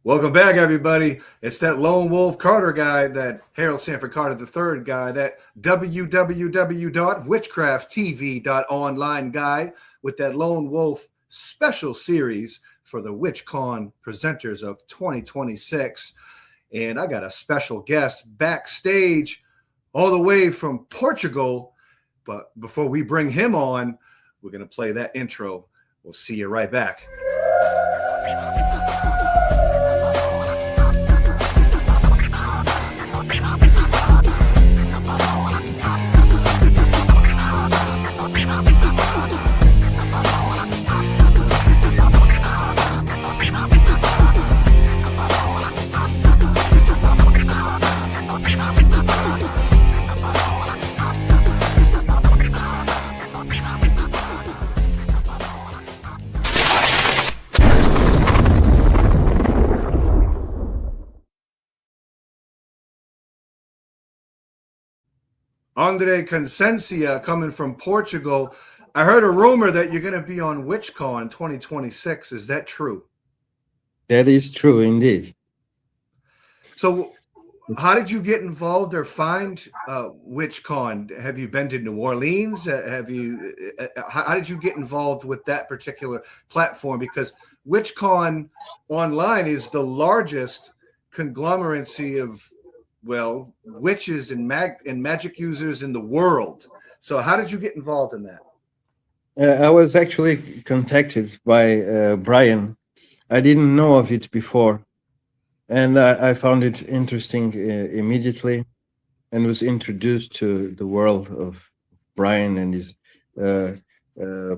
Welcome back, everybody. It's that Lone Wolf Carter guy, that Harold Sanford Carter III guy, that www.witchcrafttv.online guy with that Lone Wolf special series for the WitchCon presenters of 2026. And I got a special guest backstage all the way from Portugal. But before we bring him on, we're going to play that intro. We'll see you right back. André Consciência coming from Portugal. I heard a rumor that you're going to be on WitchCon 2026. Is that true? That is true, indeed. So how did you get involved or find WitchCon? Have you been to New Orleans? How did you get involved with that particular platform? Because WitchCon online is the largest conglomeracy of, well, witches and magic users in the world. So how did you get involved in that? I was actually contacted by Brian. I didn't know of it before, and I found it interesting immediately, and was introduced to the world of Brian and his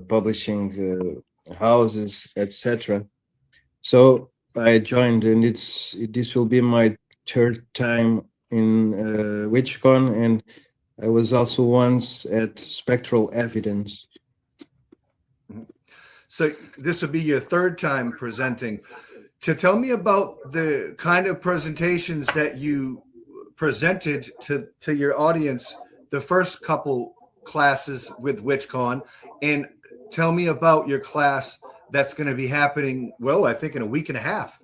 publishing houses, etc. So I joined, and this will be my third time in WitchCon, and I was also once at Spectral Evidence. So this will be your third time presenting. To tell me about the kind of presentations that you presented to your audience, the first couple classes with WitchCon, and tell me about your class that's going to be happening, well, I think in a week and a half.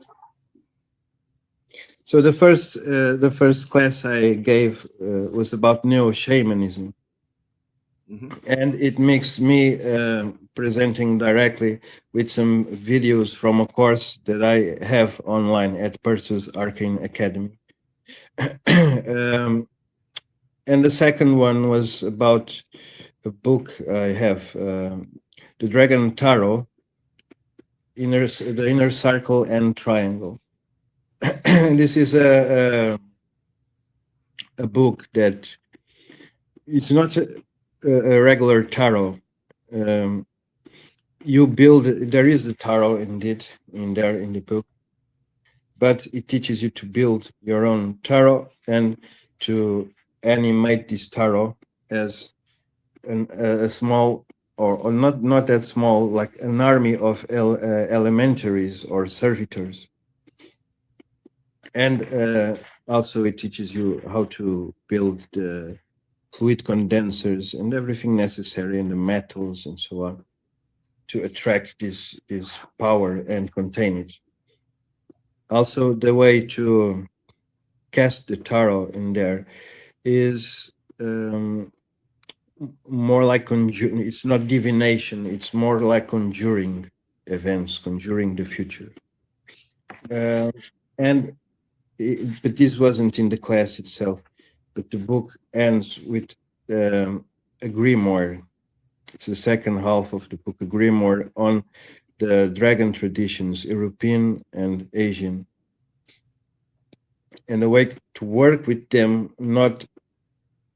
So the first class I gave was about neo-shamanism. And it makes me presenting directly with some videos from a course that I have online at Perseus Arcane Academy. And the second one was about a book I have, The Dragon Tarot, the Inner Circle and Triangle. This is a book that it's not a regular tarot. You build, there is a tarot indeed in the book, but it teaches you to build your own tarot and to animate this tarot as a small, or not that small, like an army of elementaries or servitors. And also it teaches you how to build the fluid condensers and everything necessary, and the metals and so on, to attract this power and contain it. Also, the way to cast the tarot in there is more like conjuring. It's not divination, it's more like conjuring events, conjuring the future. But this wasn't in the class itself. But the book ends with a grimoire. It's the second half of the book, a grimoire on the dragon traditions, European and Asian, and a way to work with them, not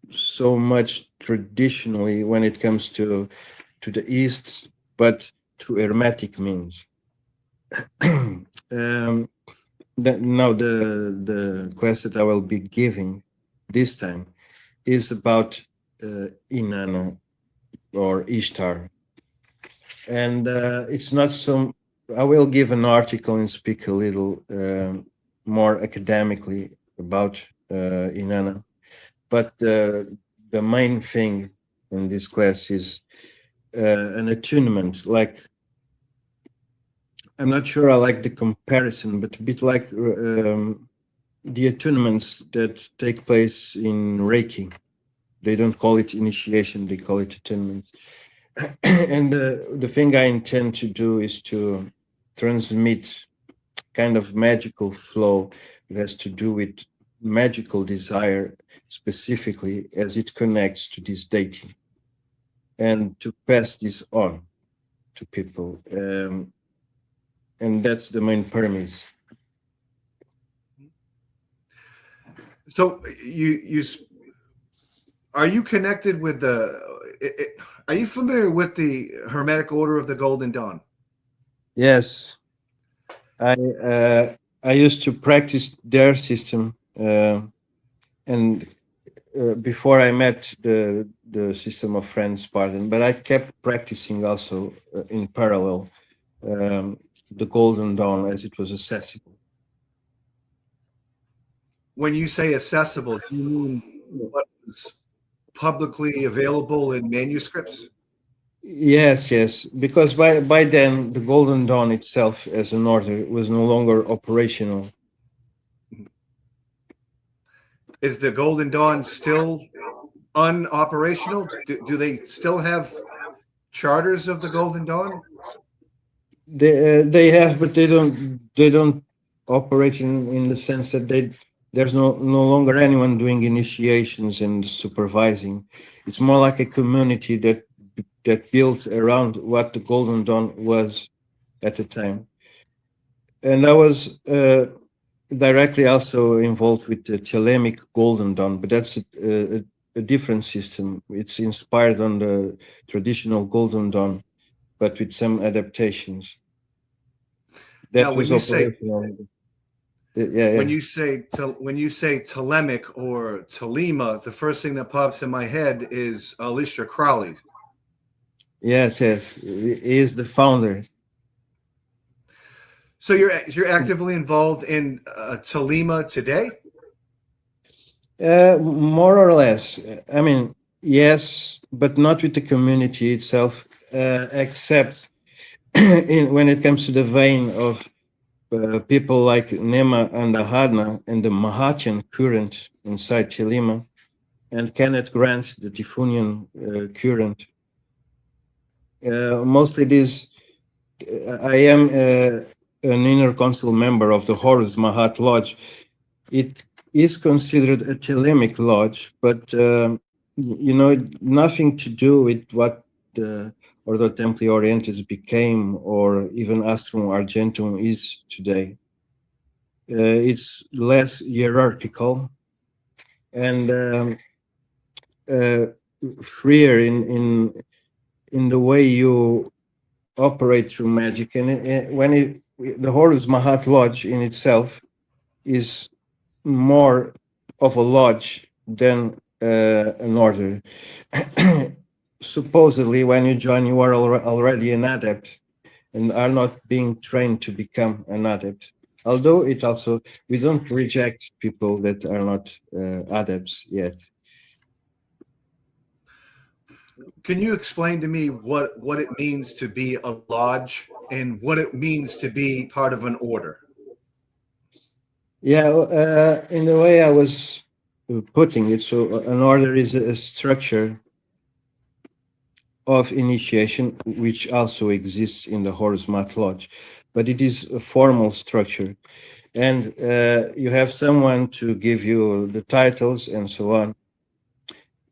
so much traditionally when it comes to the East, but through hermetic means. Now the class that I will be giving this time is about Inanna or Ishtar, and it's not so. I will give an article and speak a little more academically about Inanna, but the main thing in this class is an attunement. Like I'm not sure I like the comparison, but a bit like the attunements that take place in Reiki. They don't call it initiation, they call it attunement. And the thing I intend to do is to transmit kind of magical flow that has to do with magical desire, specifically as it connects to this deity, and to pass this on to people. And that's the main premise. So are you connected with are you familiar with the Hermetic Order of the Golden Dawn? Yes, I used to practice their system, and before I met the system of Franz Bardon, but I kept practicing also in parallel the Golden Dawn as it was accessible. When you say accessible, do you mean what was publicly available in manuscripts? Yes, because by then the Golden Dawn itself as an order was no longer operational. Is the Golden Dawn still unoperational? Do they still have charters of the Golden Dawn? They have, but they don't operate in the sense that there's no longer anyone doing initiations and supervising. It's more like a community that built around what the Golden Dawn was at the time. And I was directly also involved with the Thelemic Golden Dawn, but that's a different system. It's inspired on the traditional Golden Dawn, but with some adaptations. That now, was operational. When you say Thelemic or Thelema, the first thing that pops in my head is Alicia Crowley. Yes, he is the founder. So you're actively involved in Thelema today? More or less. I mean, yes, but not with the community itself, except when it comes to the vein of people like Nema and Ahadna and the Mahatyan current inside Thelema, and Kenneth Grant, the Tifunian current. Mostly this, I am an inner council member of the Horus Maat Lodge. It is considered a Thelemic lodge, but nothing to do with what the Ordo Templi Orientis became, or even Astrum Argentum is today. It's less hierarchical and freer in the way you operate through magic. And the Horus Maat Lodge in itself is more of a lodge than an order. Supposedly, when you join, you are already an adept and are not being trained to become an adept. Although we don't reject people that are not adepts yet. Can you explain to me what it means to be a lodge and what it means to be part of an order? Yeah, in the way I was putting it, so an order is a structure of initiation, which also exists in the Horus Maat Lodge, but it is a formal structure, and you have someone to give you the titles and so on.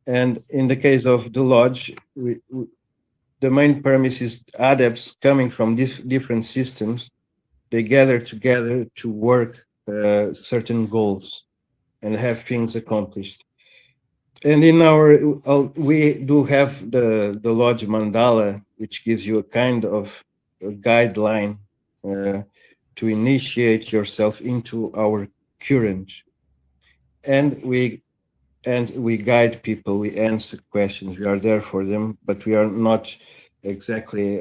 And in the case of the lodge, the main premise is adepts coming from different systems. They gather together to work certain goals and have things accomplished. And in we do have the lodge mandala, which gives you a kind of a guideline to initiate yourself into our current. And we guide people, we answer questions, we are there for them, but we are not exactly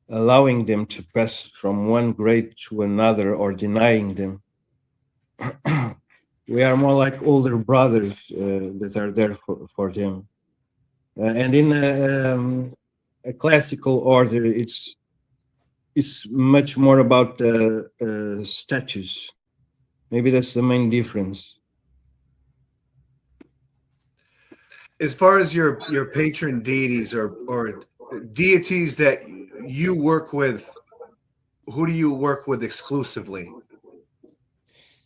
allowing them to pass from one grade to another or denying them. We are more like older brothers that are there for them. And in a classical order, it's it's much more about the status. Maybe that's the main difference. As far as your patron deities or deities that you work with, who do you work with exclusively?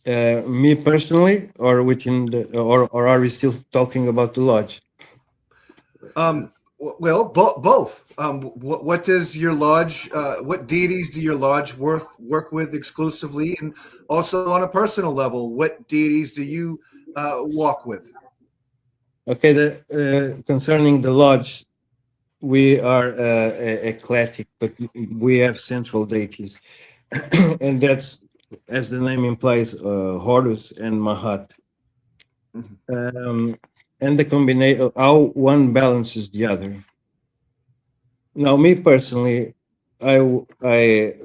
Me personally, or within the, or are we still talking about the lodge? Well, both. What does your lodge? What deities do your lodge work with exclusively, and also on a personal level, what deities do you walk with? Okay, concerning the lodge, we are eclectic, but we have central deities, and that's, as the name implies, Horus and Maat. And the combination, how one balances the other. Now, me personally, I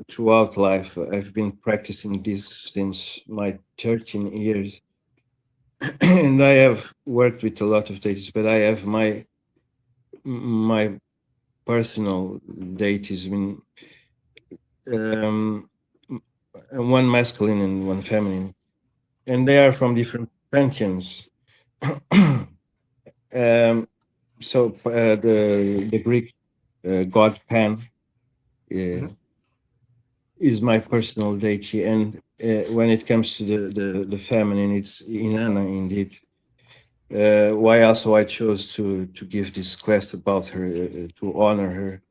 throughout life, I've been practicing this since my 13 years, and I have worked with a lot of deities, but I have my personal deities. I mean, one masculine and one feminine, and they are from different pantheons. So the Greek god Pan is my personal deity, and when it comes to the feminine, it's Inanna indeed. Why also I chose to give this class about her, to honor her.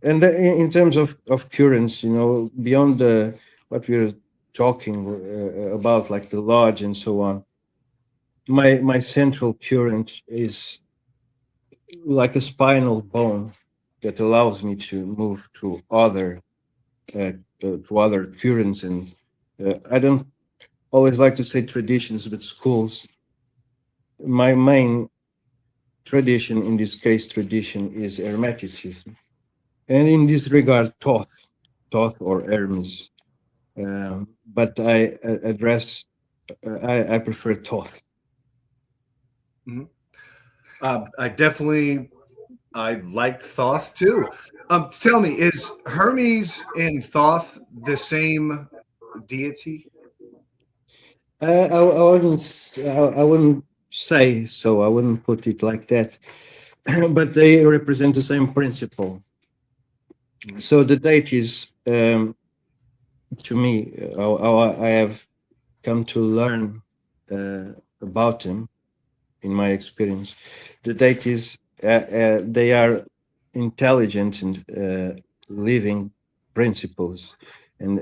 And in terms of currents, you know, beyond what we're talking about, like the lodge and so on, my central current is like a spinal bone that allows me to move to other currents, and I don't always like to say traditions, but schools. My main tradition, in this case, tradition is Hermeticism, and in this regard, Thoth or Hermes. But I address, I prefer Thoth. I like Thoth too. Tell me, is Hermes and Thoth the same deity? I wouldn't say so. I wouldn't put it like that. But they represent the same principle. So the deities, to me, I have come to learn about them in my experience. The deities, they are intelligent and living principles, and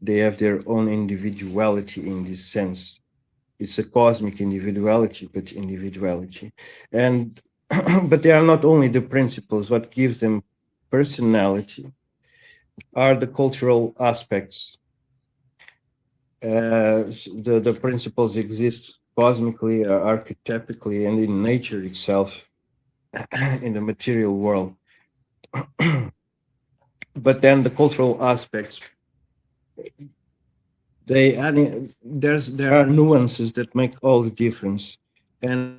they have their own individuality in this sense. It's a cosmic individuality, but individuality. And but they are not only the principles. What gives them personality are the cultural aspects. The principles exist cosmically, archetypically, and in nature itself, in the material world. But then the cultural aspects, there are nuances that make all the difference, and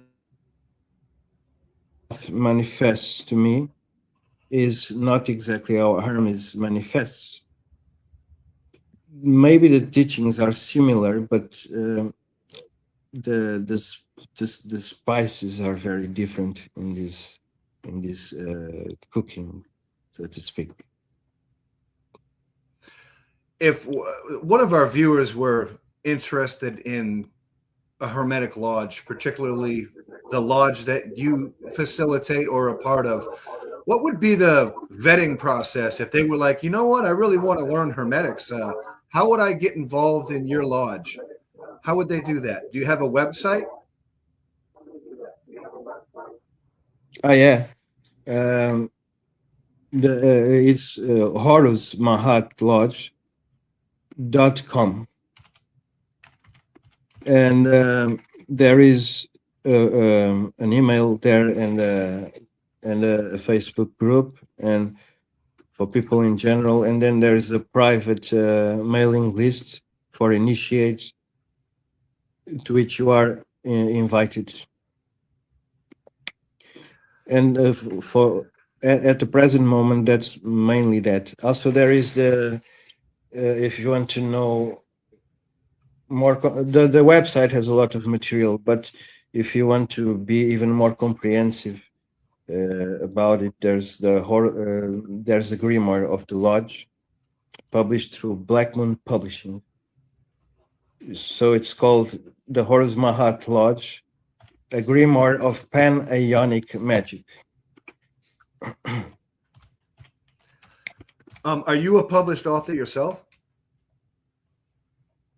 manifests to me is not exactly how Hermes manifests. Maybe the teachings are similar, but the spices are very different in this cooking, so to speak. If one of our viewers were interested in a hermetic lodge, particularly the lodge that you facilitate or are a part of, what would be the vetting process if they were like, you know what, I really want to learn hermetics? How would I get involved in your lodge? How would they do that? Do you have a website? Oh yeah, it's Horus Maat Lodge.com, and there is an email there, and a Facebook group, and for people in general, and then there is a private mailing list for initiates, to which you are invited. And at the present moment, that's mainly that. Also, there is the if you want to know more, the website has a lot of material, but if you want to be even more comprehensive about it, there's the Grimoire of the Lodge, published through Black Moon Publishing. So it's called the Horus Maat Lodge, a Grimoire of Pan-Ionic Magic. Are you a published author yourself?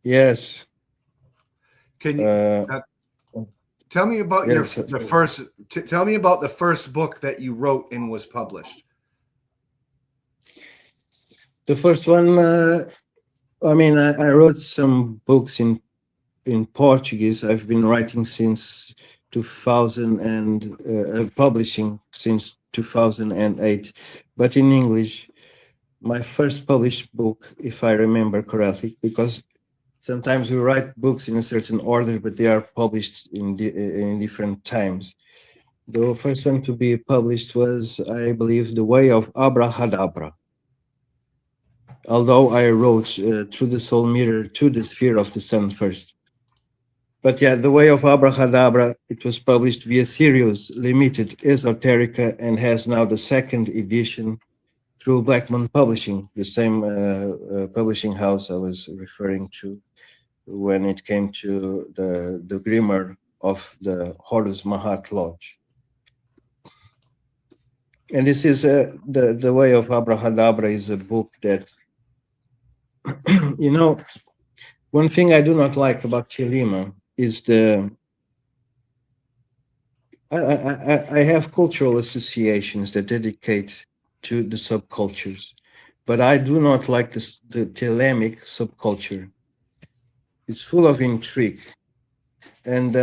Yes. Can you tell me about yes, tell me about the first book that you wrote and was published? The first one, I mean, I wrote some books in Portuguese. I've been writing since 2000 and publishing since 2008, but in English. My first published book, if I remember correctly, because sometimes we write books in a certain order, but they are published in different times. The first one to be published was, I believe, The Way of Abrahadabra. Although I wrote Through the Soul Mirror to the Sphere of the Sun first. But yeah, The Way of Abrahadabra, it was published via Sirius Limited Esoterica and has now the second edition through Black Moon Publishing, the same publishing house I was referring to when it came to the Grimoire of the Horus Maat Lodge. And this is the Way of Abrahadabra is a book that, you know, one thing I do not like about Thelema is I have cultural associations that dedicate to the subcultures, but I do not like the Thelemic subculture. It's full of intrigue, and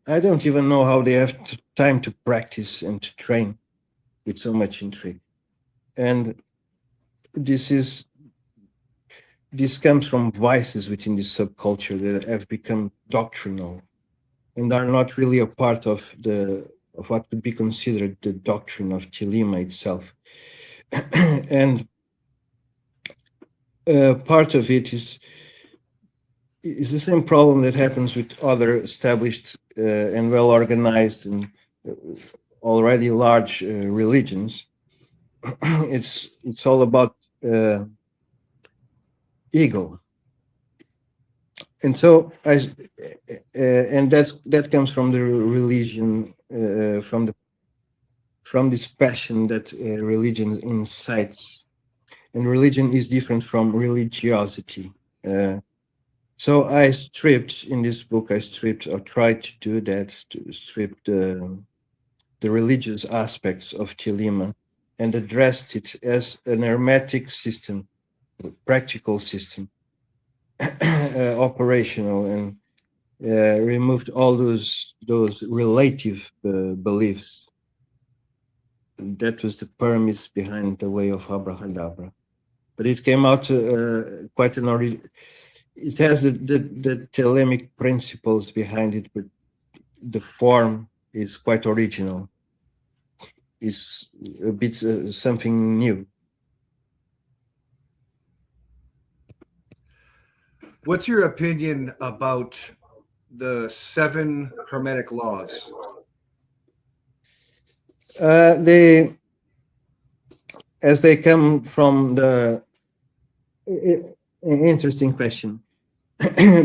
I don't even know how they have time to practice and to train with so much intrigue. And this comes from vices within this subculture that have become doctrinal and are not really a part of what could be considered the doctrine of Thelema itself. And part of it is the same problem that happens with other established and well-organized and already large religions. It's all about ego, and so and that comes from the religion, from this passion that religion incites, and religion is different from religiosity. So I stripped in this book. I stripped, or tried to do that, to strip the religious aspects of Thelema and addressed it as an hermetic system, a practical system, operational, and removed all those relative beliefs. That was the premise behind The Way of Abrahadabra. But it came out quite an it has the Thelemic principles behind it, but the form is quite original. It's a bit something new. What's your opinion about the 7 hermetic laws? As they come from the interesting question,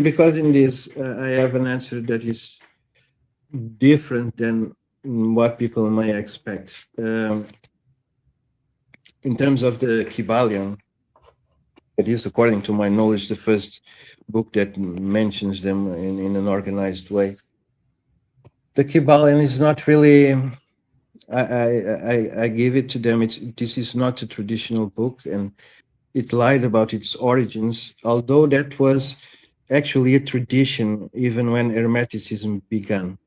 because in this I have an answer that is different than what people may expect. In terms of the Kybalion, it is, according to my knowledge, the first book that mentions them in an organized way. The Kybalion is not really, I give it to them, this is not a traditional book, and it lied about its origins, although that was actually a tradition even when Hermeticism began.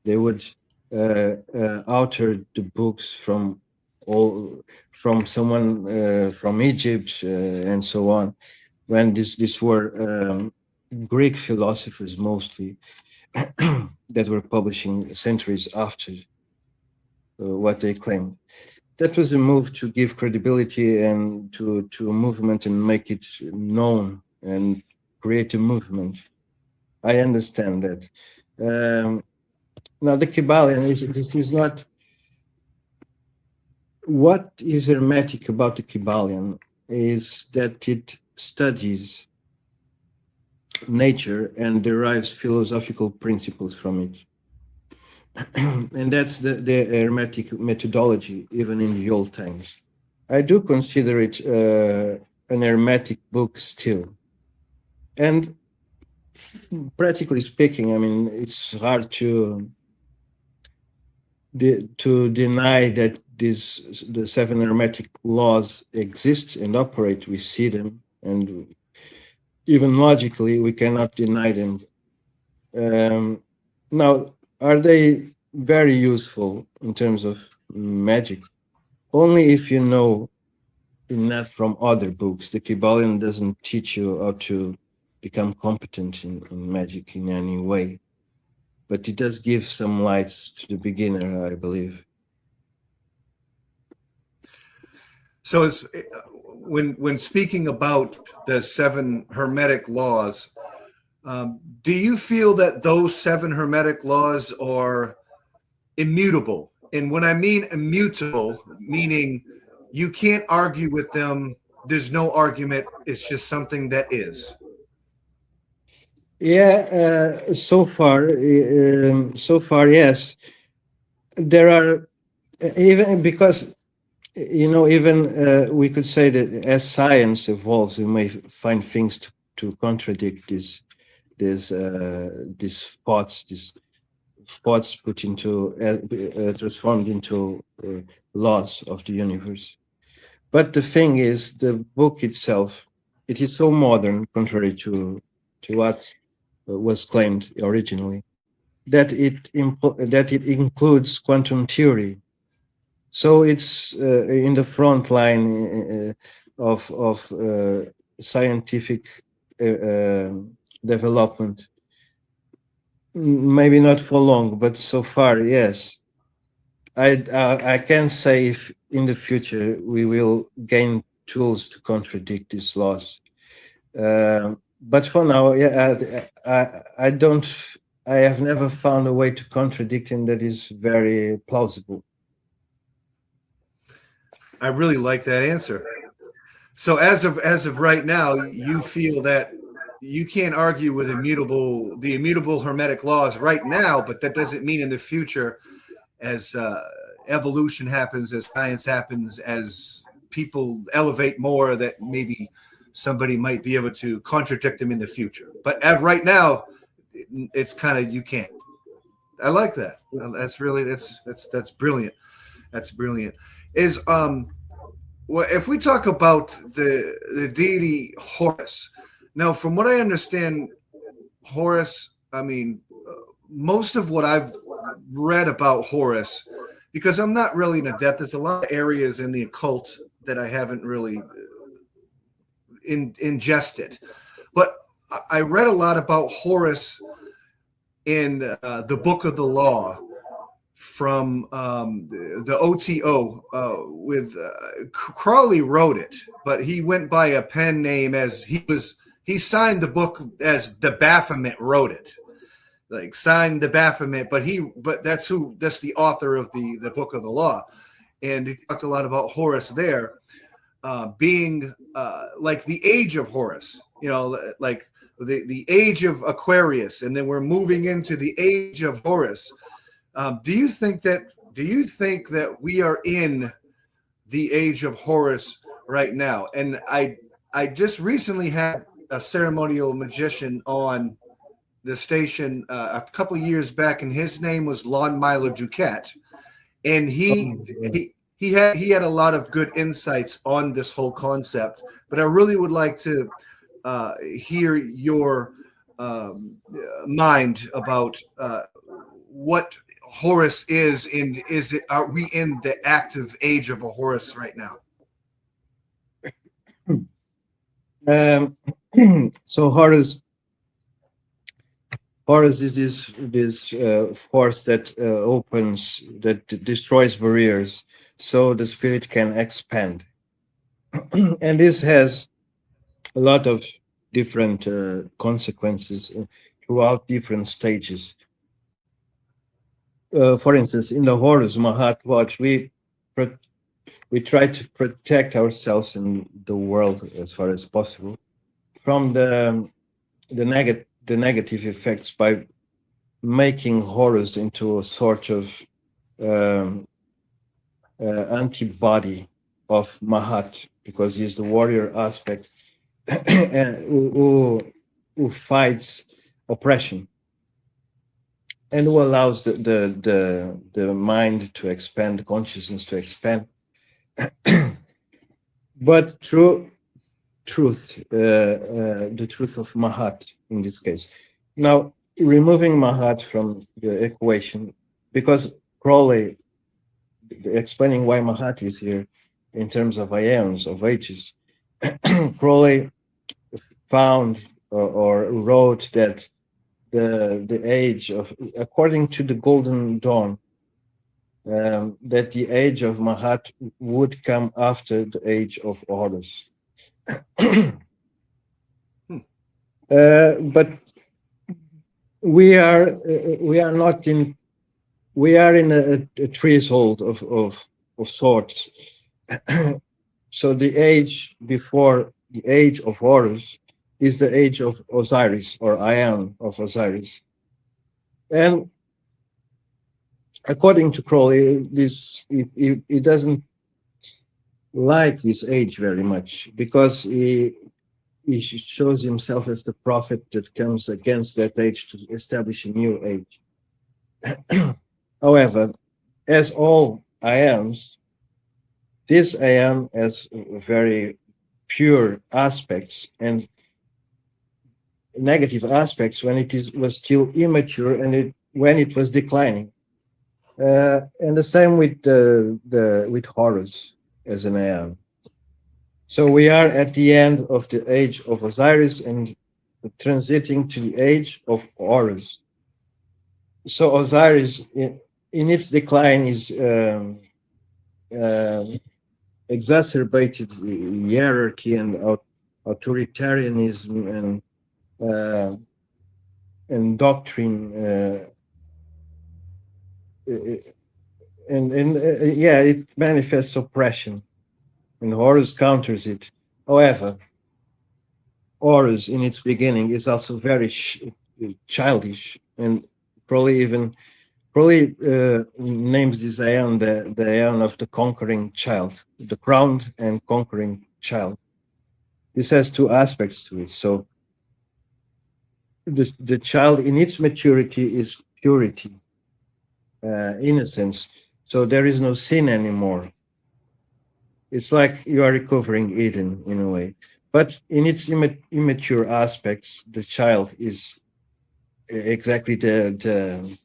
They would alter the books from someone from Egypt and so on, when these were Greek philosophers mostly that were publishing centuries after what they claimed. that was a move to give credibility and to a movement and make it known and create a movement. I understand that. Now the Kybalion, this is not. What is hermetic about the Kybalion is that it studies nature and derives philosophical principles from it. And that's the hermetic methodology, even in the old times. I do consider it an hermetic book still. And practically speaking, I mean, it's hard to deny that the 7 hermetic laws exist and operate. We see them, and even logically, we cannot deny them. Now, are they very useful in terms of magic? Only if you know enough from other books. The Kybalion doesn't teach you how to become competent in magic in any way, but it does give some lights to the beginner, I believe. So it's when speaking about the 7 hermetic laws, do you feel that those 7 hermetic laws are immutable? And when I mean immutable, meaning you can't argue with them, there's no argument, it's just something that is. Yeah, so far, yes. There are, even because, even we could say that as science evolves, we may find things to contradict these thoughts put into transformed into laws of the universe. But the thing is, the book itself, it is so modern, contrary to what was claimed originally, that it includes quantum theory. So it's in the front line of scientific development. Maybe not for long, but so far, yes. I can say if in the future we will gain tools to contradict these laws. But for now, yeah, I have never found a way to contradict him that is very plausible. I really like that answer. So as of right now, you feel that you can't argue with the immutable hermetic laws right now, but that doesn't mean in the future, as evolution happens, as science happens, as people elevate more, that maybe somebody might be able to contradict them in the future. But right now, it's kind of, you can't. I like that. That's really that's brilliant. That's brilliant. Is well, if we talk about the deity Horus, now from what I understand, Horus, I mean, most of what I've read about Horus, because I'm not really an adept, there's a lot of areas in the occult that I haven't really ingested, but I read a lot about Horus in the Book of the Law from the OTO with Crowley wrote it, but he went by a pen name as he signed the book as the Baphomet wrote it, like signed the Baphomet, but that's the author of the Book of the Law, and he talked a lot about Horus there, being like the age of Horus, like the age of Aquarius, and then we're moving into the age of Horus. Do you think that we are in the age of Horus right now? And I just recently had a ceremonial magician on the station a couple of years back, and his name was Lon Milo Duquette, and he had a lot of good insights on this whole concept. But I really would like to hear your mind about what Horus is, and are we in the active age of a Horus right now? So Horus, Horus is this force that destroys barriers, so the spirit can expand, and this has a lot of different consequences throughout different stages. For instance, in the Horus Maat Lodge, we try to protect ourselves in the world as far as possible from the negative effects by making Horus into a sort of antibody of Mahat, because he's the warrior aspect and who fights oppression and who allows the mind to expand, the consciousness to expand. But through truth, the truth of Mahat in this case. Now, removing Mahat from the equation, because Crowley, explaining why Mahat is here in terms of ions, of ages, Crowley found or wrote that the age of, according to the Golden Dawn, that the age of Mahat would come after the age of Horus. But we are in a threshold of sorts. So the age before the age of Horus is the age of Osiris, or Ion of Osiris. And according to Crowley, he doesn't like this age very much, because he shows himself as the prophet that comes against that age to establish a new age. However, as all ions, this ion has very pure aspects and negative aspects when it was still immature and when it was declining. And the same with with Horus as an ion. So we are at the end of the age of Osiris and transiting to the age of Horus. So Osiris, in its decline, is exacerbated hierarchy and authoritarianism and doctrine, it manifests oppression, and Horus counters it. However, Horus in its beginning is also very childish, and Crowley names this aeon the aeon of the conquering child, the crowned and conquering child. This has two aspects to it. So the child in its maturity is purity, innocence. So there is no sin anymore. It's like you are recovering Eden in a way. But in its immature aspects, the child is exactly the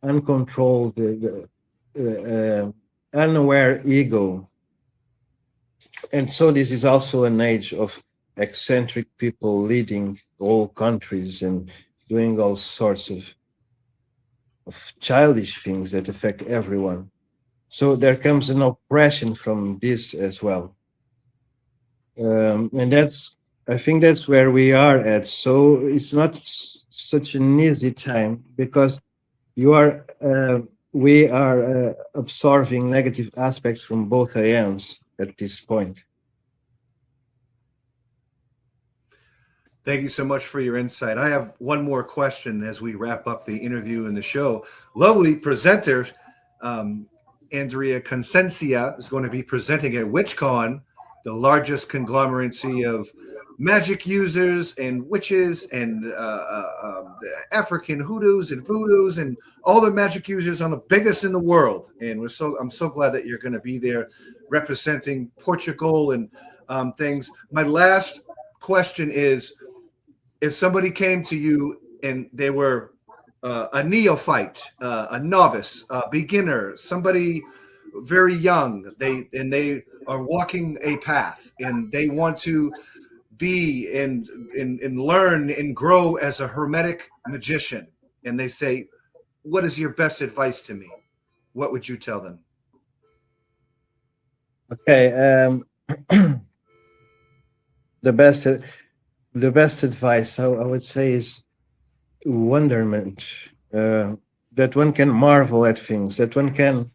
uncontrolled, unaware ego. And so this is also an age of eccentric people leading all countries and doing all sorts of childish things that affect everyone. So there comes an oppression from this as well. And I think that's where we are at. So it's not such an easy time, because we are absorbing negative aspects from both ions at this point. Thank you so much for your insight. I have one more question as we wrap up the interview and the show. Lovely presenter, Andrea Consciência, is going to be presenting at WitchCon, the largest conglomeracy of magic users and witches and African hoodoos and voodoos and all the magic users on the biggest in the world. And I'm so glad that you're going to be there representing Portugal and things. My last question is, if somebody came to you and they were a neophyte, a novice, a beginner, somebody very young, they are walking a path and they want to be and learn and grow as a hermetic magician, and they say, what is your best advice to me? What would you tell them? Okay. The best advice I would say is wonderment. That one can marvel at things. That one can.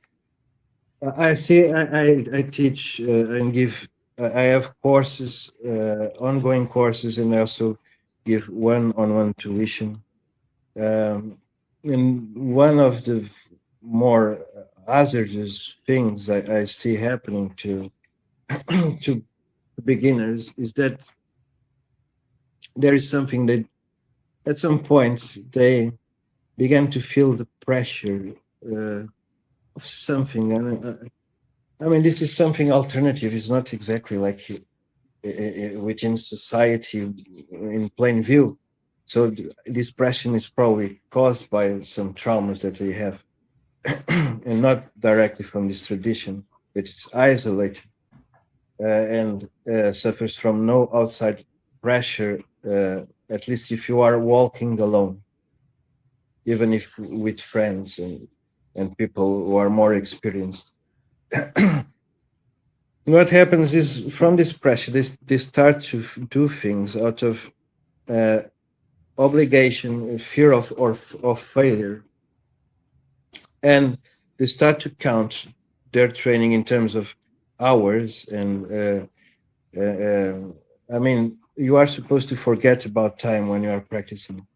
I see. I teach and give. I have courses, ongoing courses, and I also give one-on-one tuition. And one of the more hazardous things I see happening to to beginners is that there is something that at some point they began to feel the pressure of something. I mean, this is something alternative. It's not exactly like within society in plain view. So this pressure is probably caused by some traumas that we have, and not directly from this tradition, but it's isolated and suffers from no outside pressure. At least if you are walking alone, even if with friends and people who are more experienced. What happens is from this pressure, they start to do things out of obligation, fear of failure, and they start to count their training in terms of hours. And I mean, you are supposed to forget about time when you are practicing,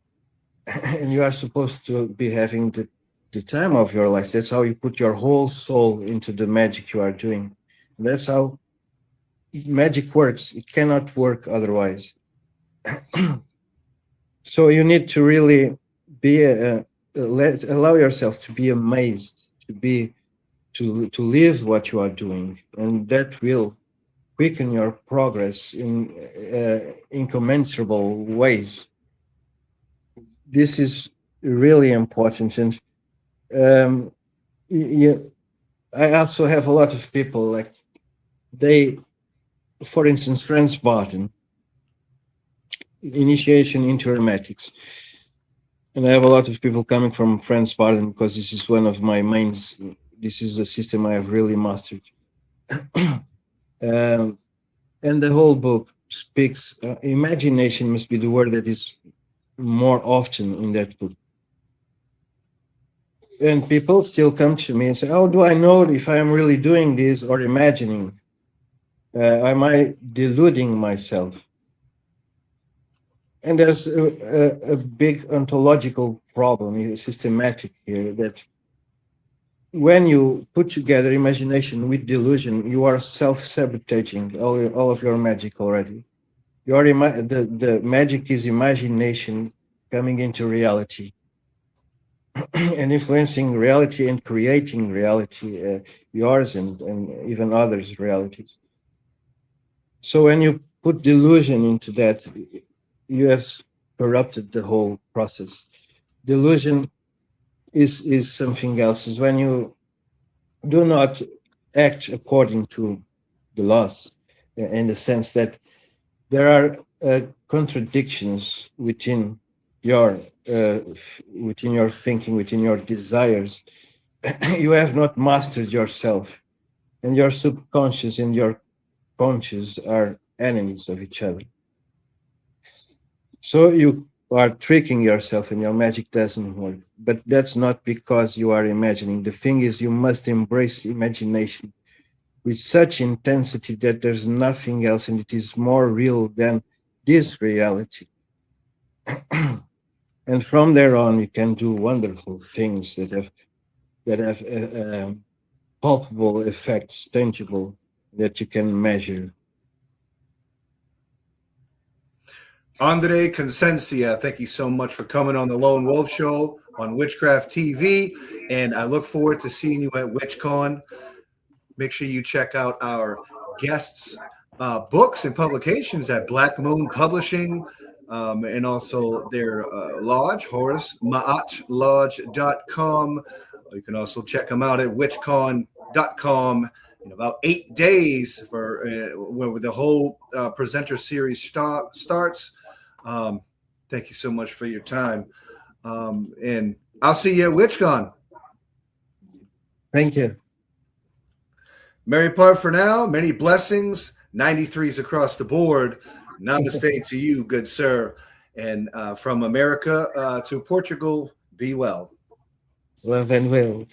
and you are supposed to be having the time of your life. That's how you put your whole soul into the magic you are doing. And that's how magic works. It cannot work otherwise. So you need to really be allow yourself to be amazed, to live what you are doing, and that will quicken your progress in incommensurable ways. This is really important. And I also have a lot of people like for instance, Franz Bardon, initiation into hermetics. And I have a lot of people coming from Franz Bardon because this is one of my mains. This is the system I have really mastered. And the whole book speaks, imagination must be the word that is more often in that book. And people still come to me and say, how do I know if I am really doing this or imagining? Am I deluding myself? And there's a big ontological problem, systematic here, that when you put together imagination with delusion, you are self-sabotaging all of your magic already. The magic is imagination coming into reality and influencing reality and creating reality, yours and even others' realities. So when you put delusion into that, you have corrupted the whole process. Delusion is something else. Is when you do not act according to the laws, in the sense that there are contradictions within your thinking, within your desires. You have not mastered yourself, and your subconscious and your conscious are enemies of each other. So you are tricking yourself and your magic doesn't work. But that's not because you are imagining. The thing is, you must embrace imagination with such intensity that there's nothing else, and it is more real than this reality. And from there on, you can do wonderful things that have palpable effects, tangible, that you can measure. André, Consciência, thank you so much for coming on the Lone Wolf Show on Witchcraft TV, and I look forward to seeing you at WitchCon. Make sure you check out our guests' books and publications at Black Moon Publishing, and also their lodge, Horus Maat Lodge.com. You can also check them out at witchcon.com in about 8 days for where the whole presenter series starts. Thank you so much for your time. And I'll see you at WitchCon. Thank you. Merry part for now. Many blessings. 93s across the board. Namaste to you, good sir. And from America to Portugal, be well. Love and will.